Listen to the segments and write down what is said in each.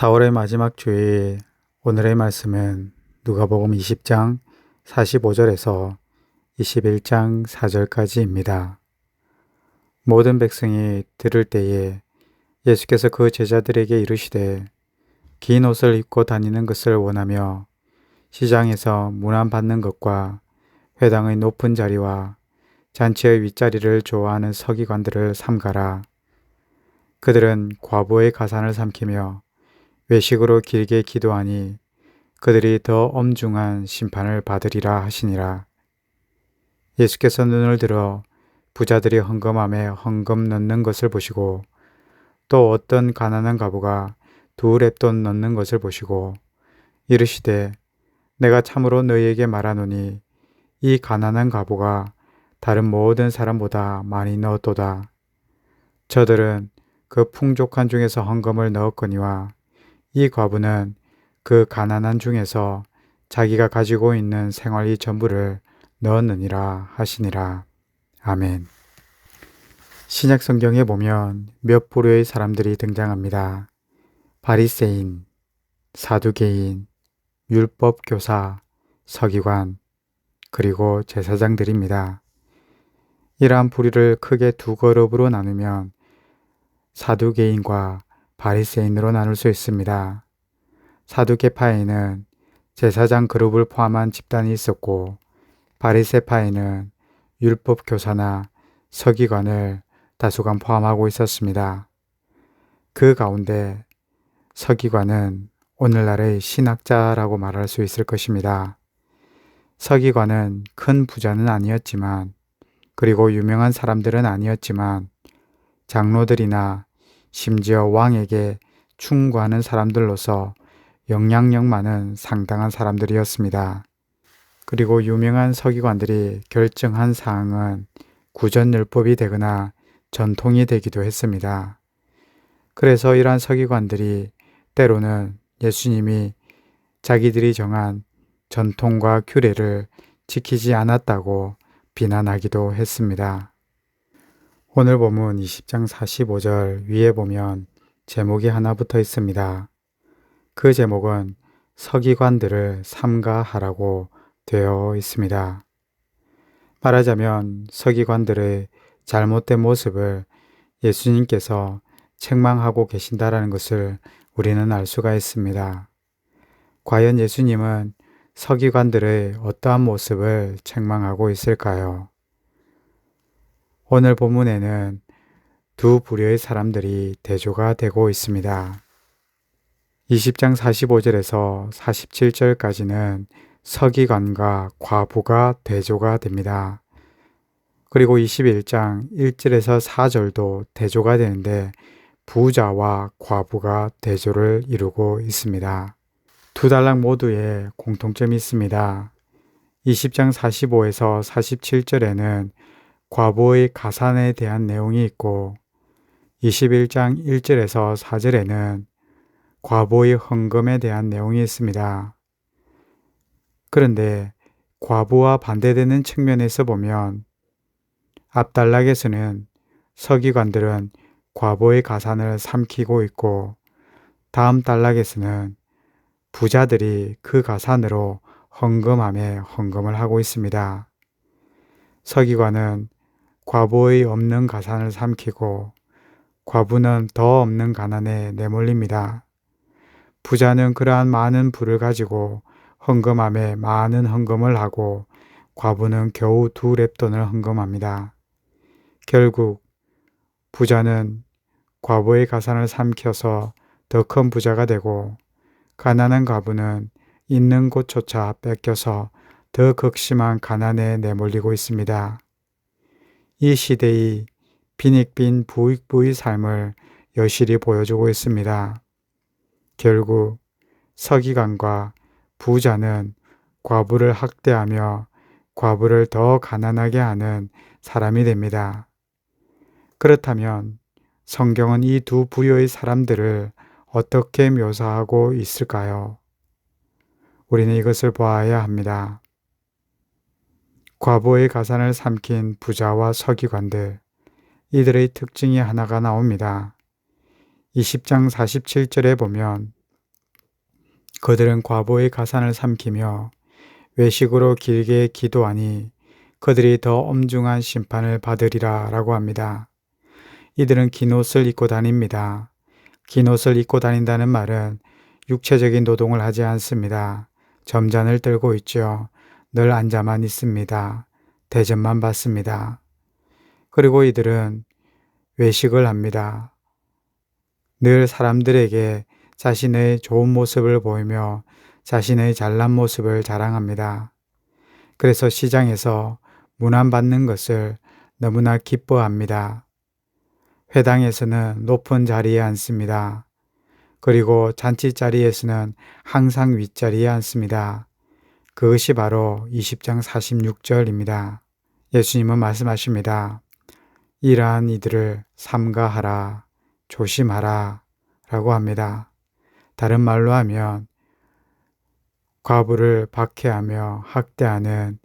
4월의 마지막 주일, 오늘의 말씀은 누가복음 20장 45절에서 21장 4절까지입니다. 모든 백성이 들을 때에 예수께서 그 제자들에게 이르시되 긴 옷을 입고 다니는 것을 원하며 시장에서 문안받는 것과 회당의 높은 자리와 잔치의 윗자리를 좋아하는 서기관들을 삼가라. 그들은 과부의 가산을 삼키며 외식으로 길게 기도하니 그들이 더 엄중한 심판을 받으리라 하시니라. 예수께서 눈을 들어 부자들이 헌금함에 헌금 넣는 것을 보시고 또 어떤 가난한 과부가 2렙돈 넣는 것을 보시고 이르시되 내가 참으로 너희에게 말하노니 이 가난한 과부가 다른 모든 사람보다 많이 넣었도다. 저들은 그 풍족한 중에서 헌금을 넣었거니와 이 과부는 그 가난한 중에서 자기가 가지고 있는 생활의 전부를 넣었느니라 하시니라. 아멘. 신약 성경에 보면 몇 부류의 사람들이 등장합니다. 바리새인, 사두개인, 율법교사, 서기관, 그리고 제사장들입니다. 이러한 부류를 크게 두 그룹으로 나누면 사두개인과 바리새인으로 나눌 수 있습니다. 사두개파에는 제사장 그룹을 포함한 집단이 있었고 바리새파에는 율법 교사나 서기관을 다수간 포함하고 있었습니다. 그 가운데 서기관은 오늘날의 신학자라고 말할 수 있을 것입니다. 서기관은 큰 부자는 아니었지만 그리고 유명한 사람들은 아니었지만 장로들이나 심지어 왕에게 충고하는 사람들로서 영향력 많은 상당한 사람들이었습니다. 그리고 유명한 서기관들이 결정한 사항은 구전율법이 되거나 전통이 되기도 했습니다. 그래서 이러한 서기관들이 때로는 예수님이 자기들이 정한 전통과 규례를 지키지 않았다고 비난하기도 했습니다. 오늘 본문 20장 45절 위에 보면 제목이 하나 붙어 있습니다. 그 제목은 서기관들을 삼가하라고 되어 있습니다. 말하자면 서기관들의 잘못된 모습을 예수님께서 책망하고 계신다라는 것을 우리는 알 수가 있습니다. 과연 예수님은 서기관들의 어떠한 모습을 책망하고 있을까요? 오늘 본문에는 두 부류의 사람들이 대조가 되고 있습니다. 20장 45절에서 47절까지는 서기관과 과부가 대조가 됩니다. 그리고 21장 1절에서 4절도 대조가 되는데 부자와 과부가 대조를 이루고 있습니다. 두 단락 모두에 공통점이 있습니다. 20장 45에서 47절에는 과부의 가산에 대한 내용이 있고 21장 1절에서 4절에는 과부의 헌금에 대한 내용이 있습니다. 그런데 과부와 반대되는 측면에서 보면 앞단락에서는 서기관들은 과부의 가산을 삼키고 있고 다음 단락에서는 부자들이 그 가산으로 헌금함에 헌금을 하고 있습니다. 서기관은 과부의 없는 가산을 삼키고 과부는 더 없는 가난에 내몰립니다. 부자는 그러한 많은 부를 가지고 헌금함에 많은 헌금을 하고 과부는 겨우 2렙돈을 헌금합니다. 결국 부자는 과부의 가산을 삼켜서 더 큰 부자가 되고 가난한 과부는 있는 곳조차 뺏겨서 더 극심한 가난에 내몰리고 있습니다. 이 시대의 빈익빈 부익부의 삶을 여실히 보여주고 있습니다. 결국 서기관과 부자는 과부를 학대하며 과부를 더 가난하게 하는 사람이 됩니다. 그렇다면 성경은 이 두 부류의 사람들을 어떻게 묘사하고 있을까요? 우리는 이것을 보아야 합니다. 과부의 가산을 삼킨 부자와 서기관들, 이들의 특징이 하나가 나옵니다. 20장 47절에 보면 그들은 과부의 가산을 삼키며 외식으로 길게 기도하니 그들이 더 엄중한 심판을 받으리라 라고 합니다. 이들은 긴 옷을 입고 다닙니다. 긴 옷을 입고 다닌다는 말은 육체적인 노동을 하지 않습니다. 점잔을 들고 있죠. 늘 앉아만 있습니다. 대접만 받습니다. 그리고 이들은 외식을 합니다. 늘 사람들에게 자신의 좋은 모습을 보이며 자신의 잘난 모습을 자랑합니다. 그래서 시장에서 문안받는 것을 너무나 기뻐합니다. 회당에서는 높은 자리에 앉습니다. 그리고 잔치 자리에서는 항상 윗자리에 앉습니다. 그것이 바로 20장 46절입니다. 예수님은 말씀하십니다. 이러한 이들을 삼가하라, 조심하라 라고 합니다. 다른 말로 하면 과부를 박해하며 학대하는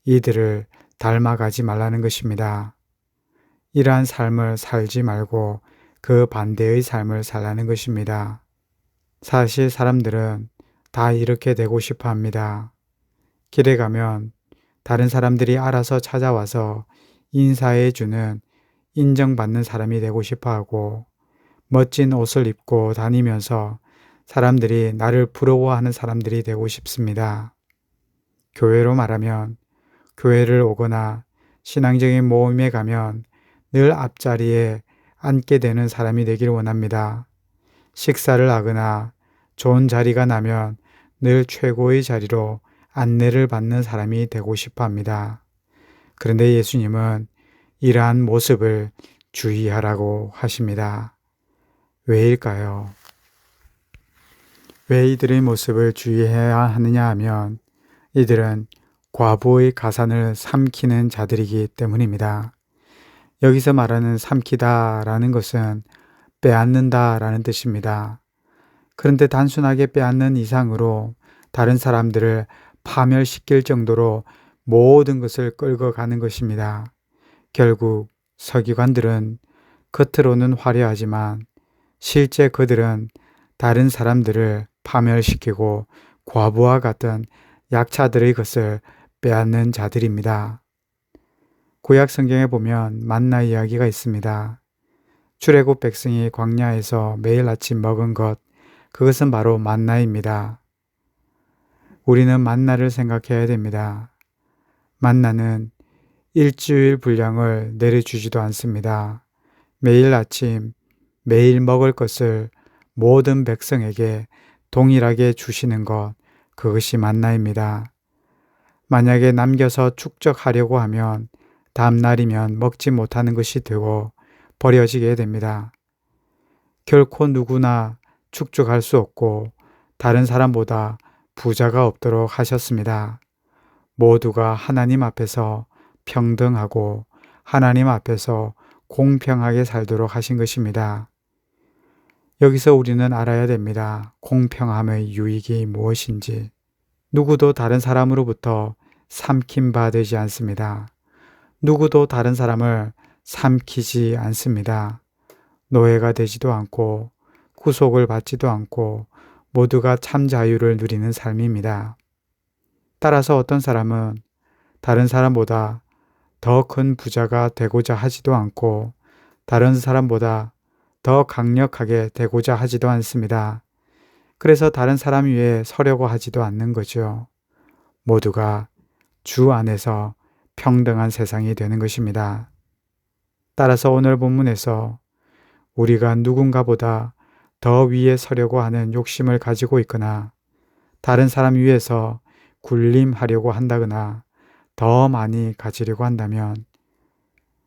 이들을 닮아가지 말라는 것입니다. 이러한 삶을 살지 말고 그 반대의 삶을 살라는 것입니다. 사실 사람들은 다 이렇게 되고 싶어 합니다. 길에 가면 다른 사람들이 알아서 찾아와서 인사해 주는 인정받는 사람이 되고 싶어 하고 멋진 옷을 입고 다니면서 사람들이 나를 부러워하는 사람들이 되고 싶습니다. 교회로 말하면 교회를 오거나 신앙적인 모임에 가면 늘 앞자리에 앉게 되는 사람이 되길 원합니다. 식사를 하거나 좋은 자리가 나면 늘 최고의 자리로 안내를 받는 사람이 되고 싶어 합니다. 그런데 예수님은 이러한 모습을 주의하라고 하십니다. 왜일까요? 왜 이들의 모습을 주의해야 하느냐 하면 이들은 과부의 가산을 삼키는 자들이기 때문입니다. 여기서 말하는 삼키다 라는 것은 빼앗는다 라는 뜻입니다. 그런데 단순하게 빼앗는 이상으로 다른 사람들을 파멸시킬 정도로 모든 것을 끌고 가는 것입니다. 결국 서기관들은 겉으로는 화려하지만 실제 그들은 다른 사람들을 파멸시키고 과부와 같은 약자들의 것을 빼앗는 자들입니다. 구약 성경에 보면 만나 이야기가 있습니다. 출애굽 백성이 광야에서 매일 아침 먹은 것, 그것은 바로 만나입니다. 우리는 만나를 생각해야 됩니다. 만나는 일주일 분량을 내려주지도 않습니다. 매일 아침, 매일 먹을 것을 모든 백성에게 동일하게 주시는 것, 그것이 만나입니다. 만약에 남겨서 축적하려고 하면 다음 날이면 먹지 못하는 것이 되고 버려지게 됩니다. 결코 누구나 축적할 수 없고 다른 사람보다 부자가 없도록 하셨습니다. 모두가 하나님 앞에서 평등하고 하나님 앞에서 공평하게 살도록 하신 것입니다. 여기서 우리는 알아야 됩니다. 공평함의 유익이 무엇인지. 누구도 다른 사람으로부터 삼킴바 되지 않습니다. 누구도 다른 사람을 삼키지 않습니다. 노예가 되지도 않고 구속을 받지도 않고 모두가 참 자유를 누리는 삶입니다. 따라서 어떤 사람은 다른 사람보다 더 큰 부자가 되고자 하지도 않고 다른 사람보다 더 강력하게 되고자 하지도 않습니다. 그래서 다른 사람 위에 서려고 하지도 않는 거죠. 모두가 주 안에서 평등한 세상이 되는 것입니다. 따라서 오늘 본문에서 우리가 누군가보다 더 위에 서려고 하는 욕심을 가지고 있거나 다른 사람 위에서 군림하려고 한다거나 더 많이 가지려고 한다면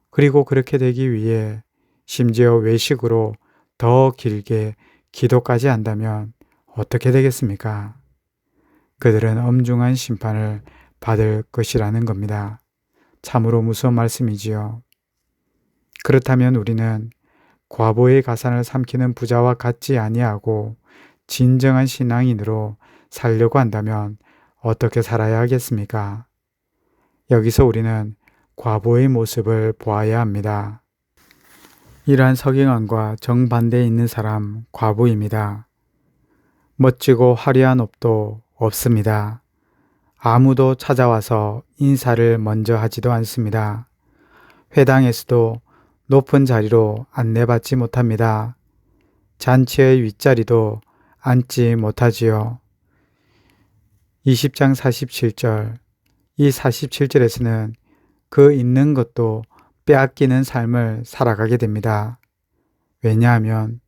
그리고 그렇게 되기 위해 심지어 외식으로 더 길게 기도까지 한다면 어떻게 되겠습니까? 그들은 엄중한 심판을 받을 것이라는 겁니다. 참으로 무서운 말씀이지요. 그렇다면 우리는 과부의 가산을 삼키는 부자와 같지 아니하고 진정한 신앙인으로 살려고 한다면 어떻게 살아야 하겠습니까? 여기서 우리는 과부의 모습을 보아야 합니다. 이러한 서기관과 정반대에 있는 사람 과부입니다. 멋지고 화려한 옷도 없습니다. 아무도 찾아와서 인사를 먼저 하지도 않습니다. 회당에서도 높은 자리로 안내받지 못합니다. 잔치의 윗자리도 앉지 못하지요. 20장 47절, 이 47절에서는 그 있는 것도 빼앗기는 삶을 살아가게 됩니다. 왜냐하면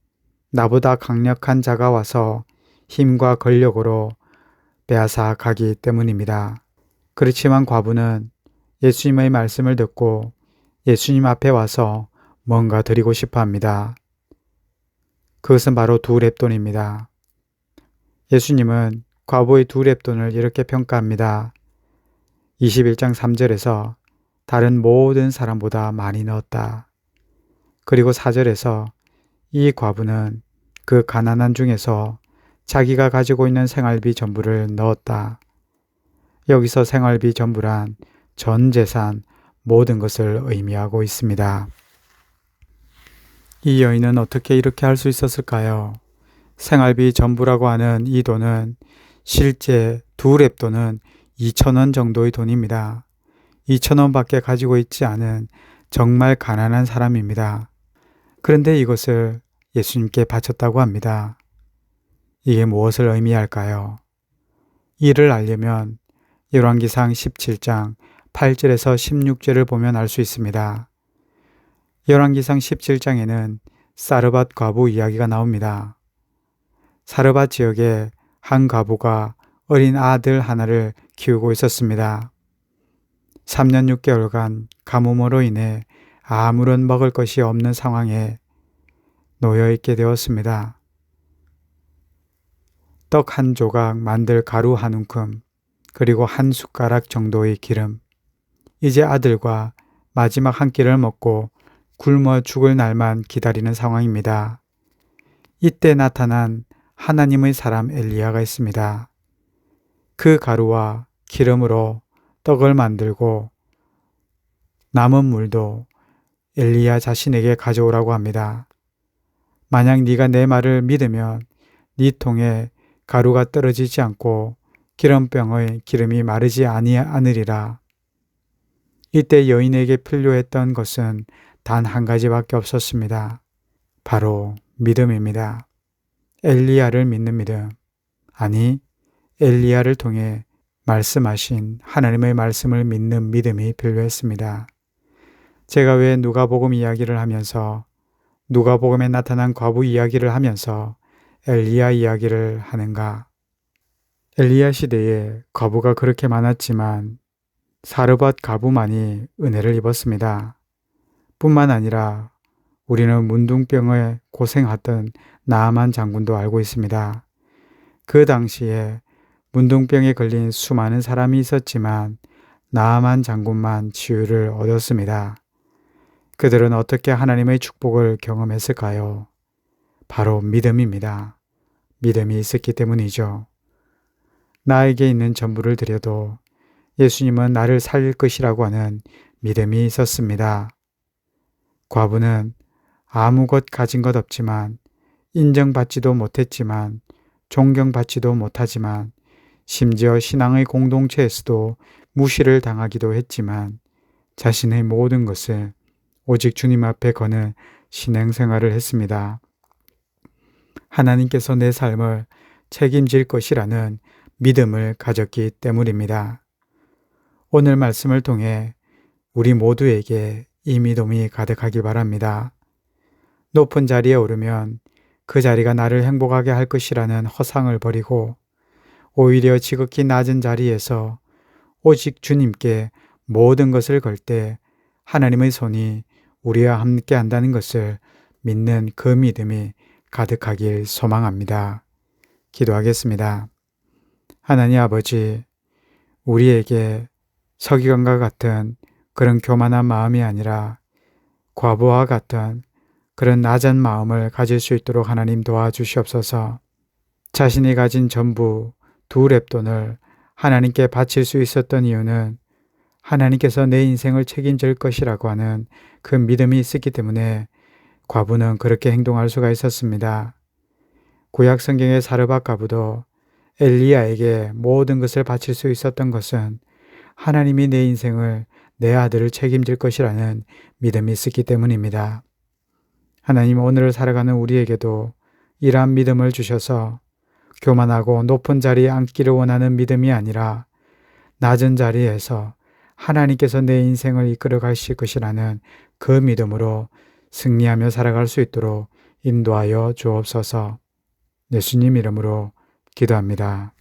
나보다 강력한 자가 와서 힘과 권력으로 빼앗아 가기 때문입니다. 그렇지만 과부는 예수님의 말씀을 듣고 예수님 앞에 와서 뭔가 드리고 싶어 합니다. 그것은 바로 2렙돈입니다. 예수님은 과부의 2렙돈을 이렇게 평가합니다. 21장 3절에서 다른 모든 사람보다 많이 넣었다. 그리고 4절에서 이 과부는 그 가난한 중에서 자기가 가지고 있는 생활비 전부를 넣었다. 여기서 생활비 전부란 전 재산, 모든 것을 의미하고 있습니다. 이 여인은 어떻게 이렇게 할 수 있었을까요? 생활비 전부라고 하는 이 돈은 실제 2렙돈은 2,000원 정도의 돈입니다. 2,000원밖에 가지고 있지 않은 정말 가난한 사람입니다. 그런데 이것을 예수님께 바쳤다고 합니다. 이게 무엇을 의미할까요? 이를 알려면 열왕기상 17장 8절에서 16절을 보면 알 수 있습니다. 열왕기상 17장에는 사르밧 과부 이야기가 나옵니다. 사르밧 지역에 한 과부가 어린 아들 하나를 키우고 있었습니다. 3년 6개월간 가뭄으로 인해 아무런 먹을 것이 없는 상황에 놓여 있게 되었습니다. 떡 한 조각 만들 가루 한 움큼, 그리고 한 숟가락 정도의 기름. 이제 아들과 마지막 한 끼를 먹고 굶어 죽을 날만 기다리는 상황입니다. 이때 나타난 하나님의 사람 엘리야가 있습니다. 그 가루와 기름으로 떡을 만들고 남은 물도 엘리야 자신에게 가져오라고 합니다. 만약 네가 내 말을 믿으면 네 통에 가루가 떨어지지 않고 기름병의 기름이 마르지 않으리라. 이때 여인에게 필요했던 것은 단 한 가지밖에 없었습니다. 바로 믿음입니다. 엘리야를 믿는 믿음. 아니, 엘리야를 통해 말씀하신 하나님의 말씀을 믿는 믿음이 필요했습니다. 제가 왜 누가복음 이야기를 하면서 누가복음에 나타난 과부 이야기를 하면서 엘리야 이야기를 하는가? 엘리야 시대에 과부가 그렇게 많았지만 사르밧 과부만이 은혜를 입었습니다. 뿐만 아니라 우리는 문둥병에 고생하던 나아만 장군도 알고 있습니다. 그 당시에 문둥병에 걸린 수많은 사람이 있었지만 나아만 장군만 치유를 얻었습니다. 그들은 어떻게 하나님의 축복을 경험했을까요? 바로 믿음입니다. 믿음이 있었기 때문이죠. 나에게 있는 전부를 드려도 예수님은 나를 살릴 것이라고 하는 믿음이 있었습니다. 과부는 아무것 가진 것 없지만 인정받지도 못했지만 존경받지도 못하지만 심지어 신앙의 공동체에서도 무시를 당하기도 했지만 자신의 모든 것을 오직 주님 앞에 거는 신앙생활을 했습니다. 하나님께서 내 삶을 책임질 것이라는 믿음을 가졌기 때문입니다. 오늘 말씀을 통해 우리 모두에게 이 믿음이 가득하기 바랍니다. 높은 자리에 오르면 그 자리가 나를 행복하게 할 것이라는 허상을 버리고 오히려 지극히 낮은 자리에서 오직 주님께 모든 것을 걸 때 하나님의 손이 우리와 함께 한다는 것을 믿는 그 믿음이 가득하길 소망합니다. 기도하겠습니다. 하나님 아버지, 우리에게 서기관과 같은 그런 교만한 마음이 아니라 과부와 같은 그런 낮은 마음을 가질 수 있도록 하나님 도와주시옵소서. 자신이 가진 전부 2렙돈을 하나님께 바칠 수 있었던 이유는 하나님께서 내 인생을 책임질 것이라고 하는 그 믿음이 있었기 때문에 과부는 그렇게 행동할 수가 있었습니다. 구약 성경의 사르밧가부도 엘리야에게 모든 것을 바칠 수 있었던 것은 하나님이 내 인생을, 내 아들을 책임질 것이라는 믿음이 있었기 때문입니다. 하나님, 오늘을 살아가는 우리에게도 이러한 믿음을 주셔서 교만하고 높은 자리에 앉기를 원하는 믿음이 아니라 낮은 자리에서 하나님께서 내 인생을 이끌어 가실 것이라는 그 믿음으로 승리하며 살아갈 수 있도록 인도하여 주옵소서. 예수님 이름으로 기도합니다.